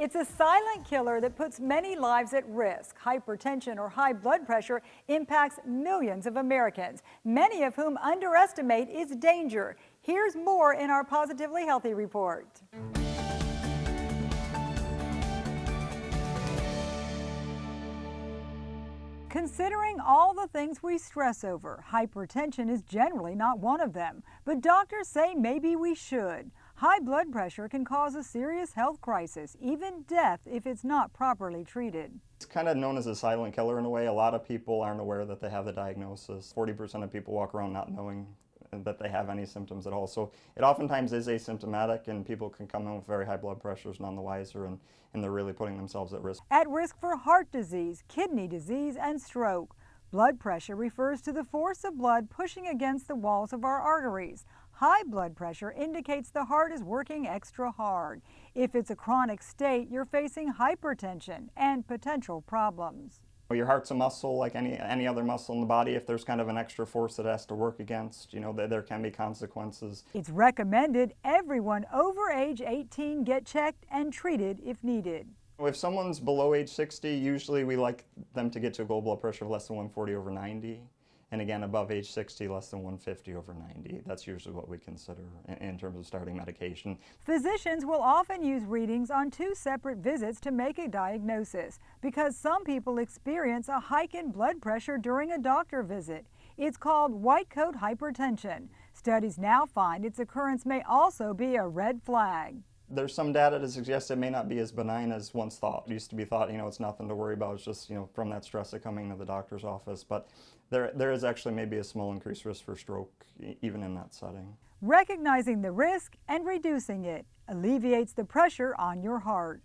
It's a silent killer that puts many lives at risk. Hypertension or high blood pressure impacts millions of Americans, many of whom underestimate its danger. Here's more in our Positively Healthy report. Considering all the things we stress over, hypertension is generally not one of them. But doctors say maybe we should. High blood pressure can cause a serious health crisis, even death if it's not properly treated. It's kind of known as a silent killer in a way. A lot of people aren't aware that they have the diagnosis. 40% of people walk around not knowing that they have any symptoms at all. So it oftentimes is asymptomatic, and people can come in with very high blood pressures none the wiser, and they're really putting themselves at risk. At risk for heart disease, kidney disease, and stroke. Blood pressure refers to the force of blood pushing against the walls of our arteries. High blood pressure indicates the heart is working extra hard. If it's a chronic state, you're facing hypertension and potential problems. Your heart's a muscle like any other muscle in the body. If there's kind of an extra force that it has to work against, there can be consequences. It's recommended everyone over age 18 get checked and treated if needed. If someone's below age 60, usually we like them to get to a goal blood pressure of less than 140 over 90. And again, above age 60, less than 150 over 90. That's usually what we consider in terms of starting medication. Physicians will often use readings on 2 separate visits to make a diagnosis because some people experience a hike in blood pressure during a doctor visit. It's called white coat hypertension. Studies now find its occurrence may also be a red flag. There's some data to suggest it may not be as benign as once thought. It used to be thought, it's nothing to worry about. It's just, from that stress of coming to the doctor's office. But there is actually maybe a small increased risk for stroke, even in that setting. Recognizing the risk and reducing it alleviates the pressure on your heart.